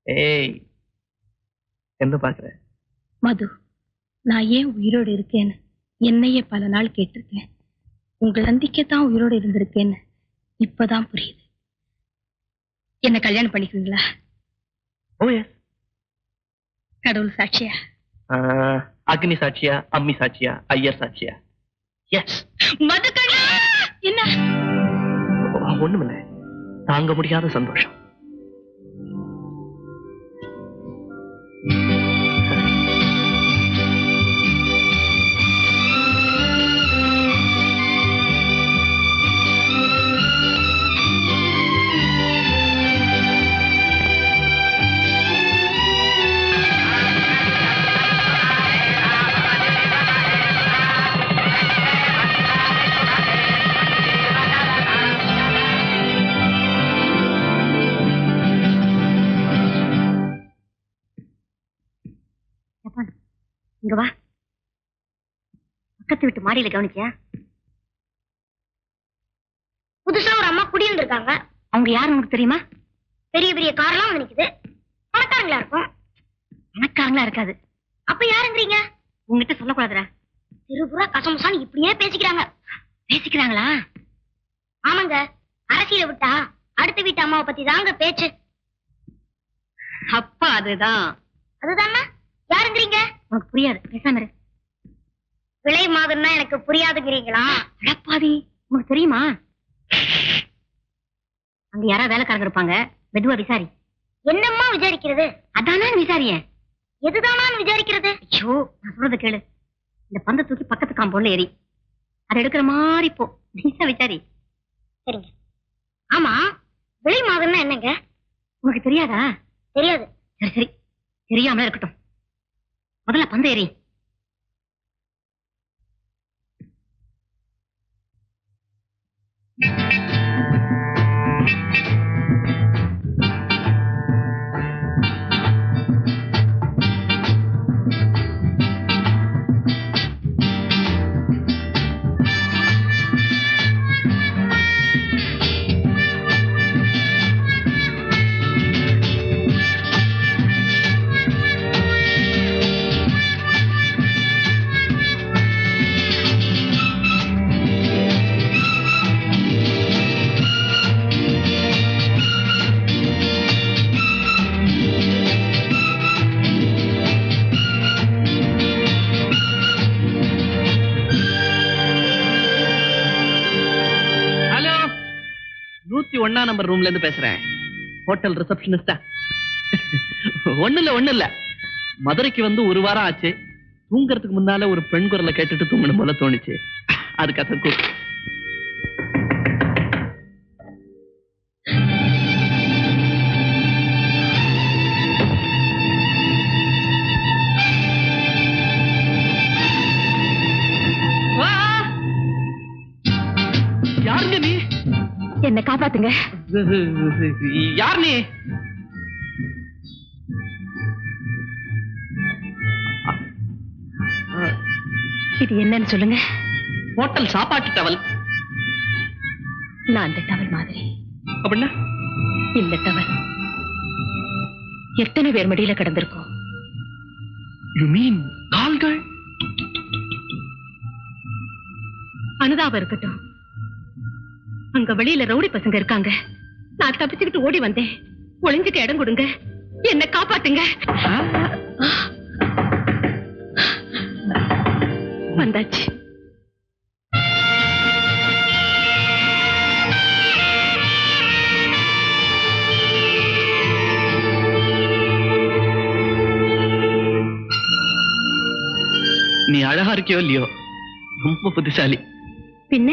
ஏய், என்ன பாக்குற? மது, நான் ஏன் உயிரோடு இருக்கேன்னு என்னையே பல நாள் கேட்டிருக்கேன். உங்கள் நந்திக்கத்தான் உயிரோடு இருந்திருக்கேன்னு இப்பதான் புரியுது. என்ன கல்யாணம் பண்ணிக்கிறீங்களா? ஓ எஸ். கடவுள் சாட்சியா? அக்னி சாட்சியா, அம்மி சாட்சியா, ஐயர் சாட்சியா? எஸ். மதுக்கண்ணா, என்ன? ஒண்ணுமில்ல, தாங்க முடியாத சந்தோஷம். இங்க வா. பக்கத்து வீட்டு மாடியில கவனிச்சியா? புதுசா ஒரு அம்மா குடியிருந்திருக்காங்க. அவங்க யாருன்னு உனக்கு தெரியுமா? பெரிய பெரிய கார்லாம் வந்து நிக்குது. பணக்காரங்களா இருக்கும். பணக்காரங்களா இருக்காது. அப்ப யாருங்கிறீங்க? உங்ககிட்ட சொல்லக்கூடாதுடா. திருபுரா கசமுசான்னு இப்படியே பேசிக்கிறாங்க. பேசிக்கிறாங்களா? ஆமாங்க. அரசியல விட்டா அடுத்த வீட்டு அம்மாவை பத்தி தாங்க பேச்சு. அப்பா அதுதான். அதுதானா? யாருங்கிறீங்க? உனக்கு புரியாது, பேசாம இரு. விலை மாதிரின்னா எனக்கு புரியாதுங்கிறீங்களா? அடப்பாவி, உனக்கு தெரியுமா? அங்க யாராவது வேலைக்காரங்க இருப்பாங்க, மெதுவா விசாரி. என்னம்மா விசாரிக்கிறது? அதானு விசாரியே. எதுதானான்னு விசாரிக்கிறது? ஐயோ, நான் சொல்றத கேளு. இந்த பந்தை தூக்கி பக்கத்து காம்பவுண்ட்ல ஏறி அதை எடுக்கிற மாதிரி போ. நீசா விசாரி. சரிங்க. ஆமா, விலை மாதிரின்னா என்னங்க? உனக்கு தெரியாதா? தெரியாது. சரி சரி, தெரியாம இருக்கட்டும். முதல்ல பந்து ஏறி. நம்பர் ரூம்ல இருந்து பேசுறேன். ஹோட்டல் ரிசப்ஷனிஸ்டா? ஒண்ணு இல்ல, மதுரைக்கு வந்து ஒரு வாரம் ஆச்சு. தூங்கறதுக்கு முன்னால ஒரு பெண் குரலை கேட்டுட்டு தூங்கணும் போல தோணுச்சு. அதுக்காக கூப்பிட்டு. யாருங்க நீ? என்ன காப்பாத்துங்க. யார் நீ? இது என்னன்னு சொல்லுங்க. ஹோட்டல் சாப்பாட்டு டவல். நான் அந்த டவல் மாதிரி. அப்படின்னா இந்த டவல் எத்தனை பேர் மடியில கிடந்திருக்கோம். யூ மீன் கால்கள்? அனுதாபம் இருக்கட்டும். அங்க வெளியில ரவுடி பசங்க இருக்காங்க. நான் தப்பிச்சுக்கிட்டு ஓடி வந்தேன். ஒளிஞ்சுக்க இடம் கொடுங்க, என்ன காப்பாத்துங்க. வந்தாச்சு. நீ அழகா இருக்கியோ இல்லையோ, ரொம்ப புத்திசாலி. பின்ன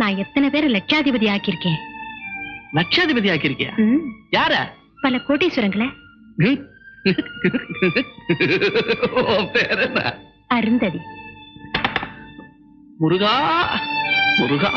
நான் எத்தனை பேரை லட்சாதிபதி ஆக்கியிருக்கேன். லட்சாதிபதி ஆக்கியிருக்கியா? யார? பல கோட்டீஸ்வரங்களை. பேர் என்ன? அருந்ததி. முருகா முருகா.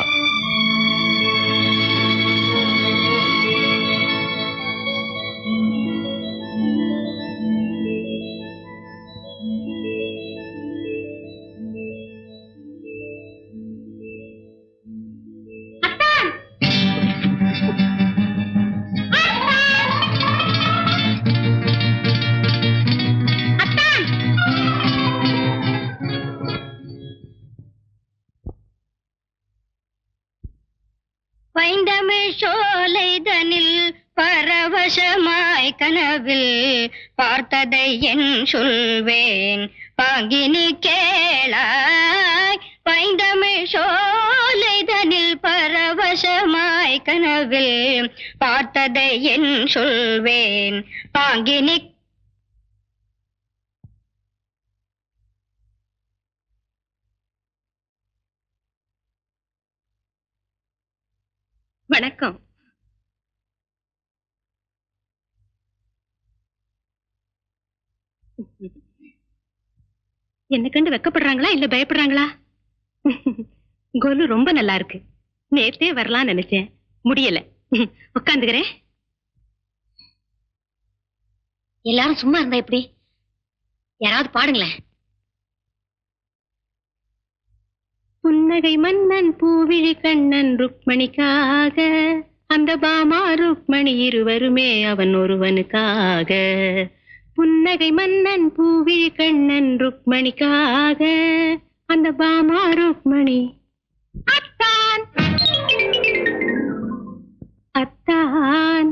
பரவசமாய் கனவில் பார்த்ததை என் சொல்வேன் பாங்கினி கேளாய் பைந்தமிழ் சோலைதனில் பரவசமாய் கனவில் பார்த்ததை என் சொல்வேன் பாங்கினி. வணக்கம். என்ன கண்டு வெக்கப்படுறாங்களா இல்ல பயப்படுறாங்களா? கோலு ரொம்ப நல்லா இருக்கு. நேத்தே வரலாம் நினைச்சேன், முடியல. உட்காந்துக்கிறேன். எல்லாரும் சும்மா இருந்தா எப்படி? யாராவது பாடுங்களேன். புன்னகை மன்னன் பூவிழி கண்ணன் ருக்மணிக்காக, அந்த பாமா ருக்மணி இருவருமே அவன் ஒருவனுக்காக. புன்னகை மன்னன் பூவிழி கண்ணன் ருக்மணிக்காக, அந்த பாமா ருக்மணி. அத்தான் அத்தான்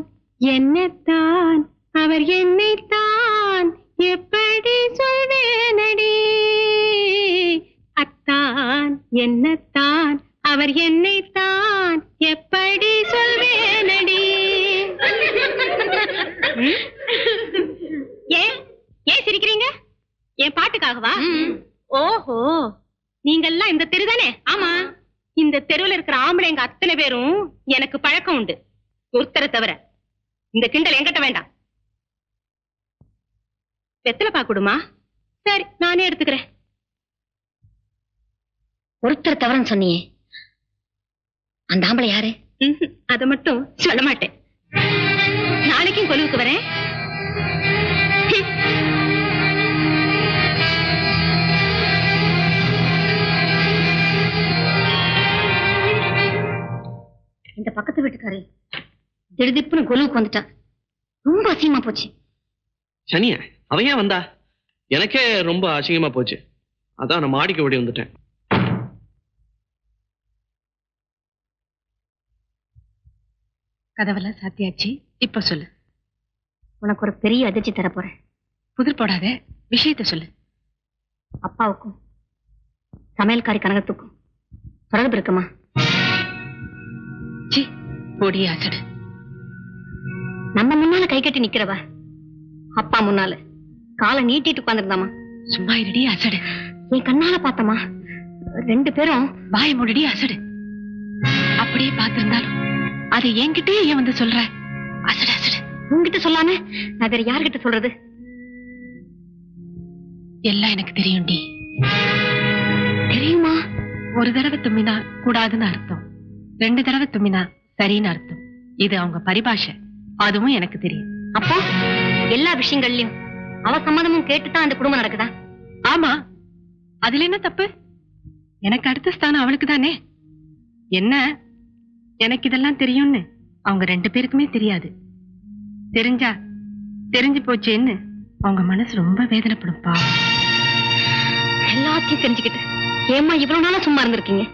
என்னத்தான் அவர் என்னைத்தான் எப்படி சொல்வேனடி. அத்தான் என்னத்தான் அவர் என்னைத்தான் எப்படி சொல்வேனடி. ஏன் ஏன் சிரிக்கிறீங்க? என் பாட்டுக்காகவா? ஓஹோ, நீங்கெல்லாம் இந்த தெரு தானே? ஆமா, இந்த தெருவில் இருக்கிற ஆம்பளைங்க அத்தனை பேரும் எனக்கு பழக்கம் உண்டு, ஒருத்தரை தவிர. இந்த கிண்டல் என்கிட்ட வேண்டாம். வெத்தலை பாக்குடுமா? சரி, நானே எடுத்துக்கிறேன். ஒருத்தர் தவறன்னு சொன்னியே, அந்த ஆம்பளை யாரு? அதை மட்டும் சொல்ல மாட்டேன். நாளைக்கும் கொலுவுக்கு வரேன். இந்த பக்கத்து வீட்டுக்காரி திடுதிப்புன்னு கொலுவுக்கு வந்துட்டா. ரொம்ப அசிங்கமா போச்சு. சனியா, அவன் ஏன் வந்தா? எனக்கே ரொம்ப அசிங்கமா போச்சு. அதான் நான் மாடிக்கு ஓடி வந்துட்டேன். கதவெல்லாம் சாத்தியாச்சு. இப்ப சொல்லு. உனக்கு ஒரு பெரிய அதிர்ச்சி தர போறேன். புதிர் போடாத, விஷயத்த சொல்லு. அப்பாவுக்கும் சமையல்காரி கனகத்துக்கும் தொடர்பு இருக்குமா? சி, பொடி அசடு. நம்ம முன்னால கை கட்டி நிக்கிறவ அப்பா முன்னால காலை நீட்டிட்டு உட்கார்ந்துருந்தாமா. சும்மா இருடி அசடு. என் கண்ணால பார்த்தமா ரெண்டு பேரும். வாய் மூடிடி அசடு. அப்படியே பார்த்திருந்தாலும் அதை என்கிட்டயே ஏன் வந்து சொல்ற? அசடு அசடு. உன்கிட்ட சொல்லாம நான் வேற யார்கிட்ட சொல்றது? எல்லாம் எனக்கு தெரியும்டி. தெரியுமா? ஒரு தடவை தும்மினா கூடாதுன்னு அர்த்தம், 2 தடவை தும்மினா சரின்னு அர்த்தம். இது அவங்க பரிபாஷை. அதுவும் எனக்கு தெரியும். அப்போ எல்லா விஷயங்கள்லயும் அவ சம்மதமும் கேட்டுதான் அந்த குடும்பம் நடக்குதா? ஆமா, அதுல என்ன தப்பு? எனக்கு அடுத்த ஸ்தானம் அவளுக்கு தானே. என்ன, எனக்கு இதெல்லாம் தெரியும்னு அவங்க 2 பேருக்குமே தெரியாது. தெரிஞ்சா தெரிஞ்சு போச்சேன்னு அவங்க மனசு ரொம்ப வேதனைப்படும். பாவம். எல்லாத்தையும் தெரிஞ்சுக்கிட்டு ஏமா இவ்வளவு நாளா சும்மா இருந்திருக்கீங்க?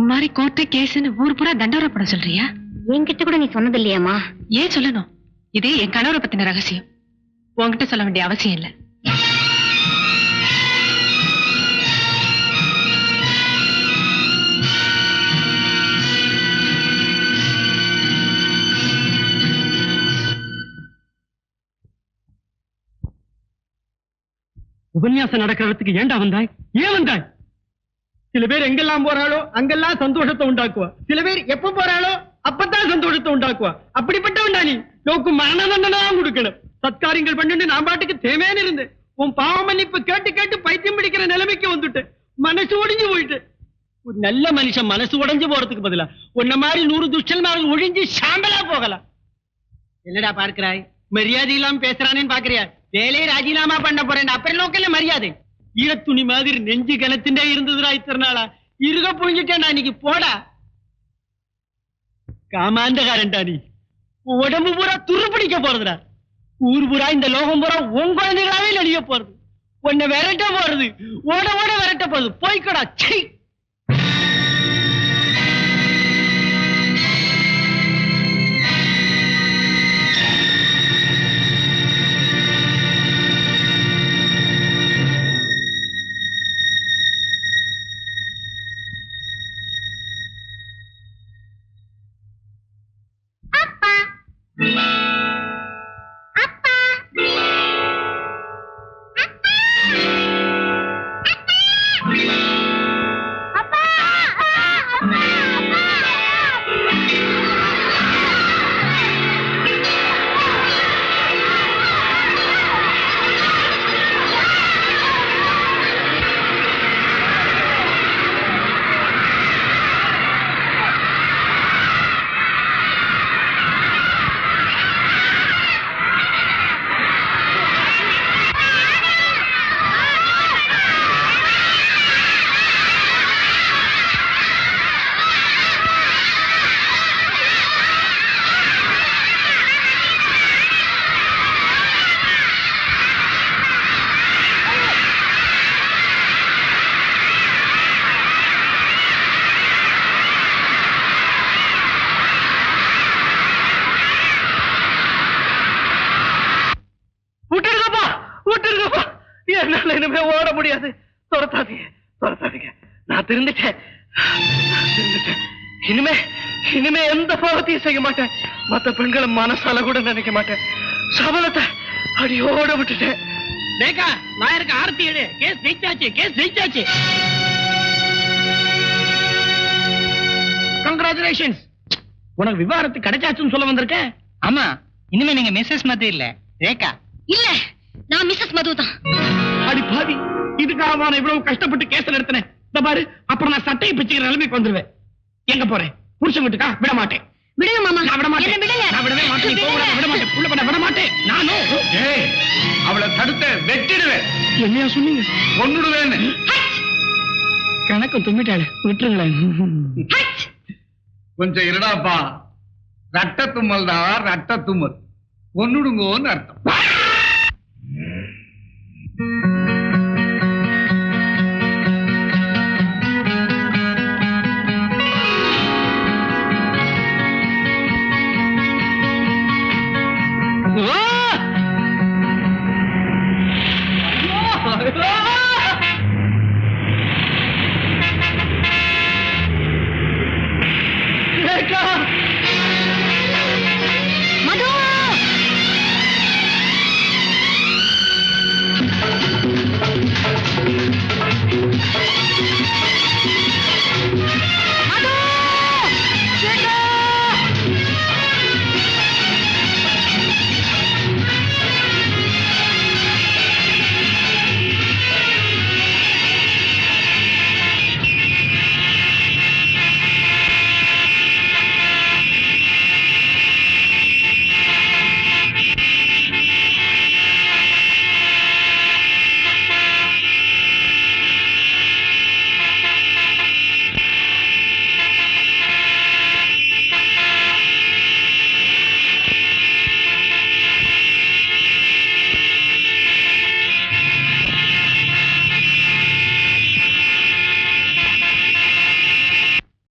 உமாரி கோர்ட்டு கேஸ்ன்னு ஊர் பூரா தண்டோரப்பட சொல்றியா? என்கிட்ட கூட நீ சொன்னது இல்லையாமா? ஏன் சொல்லணும்? இது என் கணவரை பத்தின ரகசியம். உன்கிட்ட சொல்ல வேண்டிய அவசியம் இல்லை. உபன்யாசம் நடக்கிற இடத்துக்கு ஏண்டா வந்தாய்? ஏன் வந்தாய்? சில பேர் எங்கெல்லாம் போறாளோ அங்கெல்லாம் சந்தோஷத்தை உண்டாக்குவா. சில பேர் எப்ப போறாளோ அப்பதான் சந்தோஷத்தை உண்டாக்குவா. அப்படிப்பட்டவன்டா நீ. நோக்கு மரண தண்டனை கொடுக்கணும். சத்காரியங்கள் பண்ணிட்டு நான் பாட்டுக்கு தேவையான இருந்தேன். உன் பாவ மன்னிப்பு கேட்டு கேட்டு பைத்தியம் பிடிக்கிற நிலைமைக்கு வந்துட்டு மனசு ஒடிஞ்சு போயிட்டு. ஒரு நல்ல மனுஷன் மனசு உடைஞ்சு போறதுக்கு பதிலா உன்ன மாதிரி 100 துஷ்டன்மார்கள் ஒழிஞ்சு சாம்பலா போகலாம். என்னடா பார்க்கிறாய்? மரியாதை இல்லாம பேசுறானேன்னு பாக்குறியா? வேலையை ராஜினாமா பண்ண போறேன். அப்புறம் நோக்கல மரியாதை. ஈரத்துணி மாதிரி நெஞ்சு கணத்தின்டே இருந்ததுடா இத்தனை நாளா. இருக புழிஞ்சிட்டேன்டா இன்னைக்கு. போடா காமாந்தகாரன்டா நீ. உடம்பு பூரா துரு பிடிக்க போறதுடா. ஊர் பூரா இந்த லோகம் பூரா உன் குழந்தைகளாவே நடிக்க போறது. உன்னை விரட்ட போறது. ஓட ஓட விரட்ட போறது. போய்க்கடா. சை. இனிமே ஓட முடியாது. துரத்தாதீங்க. நான் திருந்துட்டேன். இனிமே எந்த பாவத்தையும் செய்ய மாட்டேன். மத்த பெண்களை மனசால கூட நினைக்க மாட்டேன். சபலத்தை அடியோட விட்டுட்டேன். ரேகா, லாயருக்கு ஆர்த்தி எடு. கேஸ் ஜெயிச்சாச்சு. கங்க்ராச்சுலேஷன்ஸ். உனக்கு விவாகரத்து கிடைச்சாச்சுன்னு சொல்ல வந்திருக்கேன். ஆமா, இனிமே நீங்க மிஸ்ஸஸ் மது இல்ல, ரேகா. இல்ல, நான் மிஸ்ஸஸ் மது தான். அடி பாவி, இதுக்காக நான் இவ்வளவு கஷ்டப்பட்டு கேஸ் நடத்தினேன். இந்த பாரு, அப்புறம் நான் சட்டையை பிச்சுக்கிற நிலைமைக்கு வந்துருவேன். எங்க போறேன்? புருஷன் வீட்டுக்கா? விட மாட்டேன். விடுங்க மாமா. நான் விட மாட்டேன். நான் விடவே மாட்டேன். நீ போக விட மாட்டேன். உள்ள பண்ண விட மாட்டேன். நானும் அவளை தடுத்த வெட்டிடுவேன். என்னையா சொன்னீங்க? கொன்னுடுவேன்னு. கணக்கு தும்பிட்டாளே, விட்டுருங்களேன். கொஞ்சம் இருடாப்பா. ரட்ட தும்மல் தான் ரட்ட தும்மல். கொன்னுடுங்கோன்னு அர்த்தம். ஓ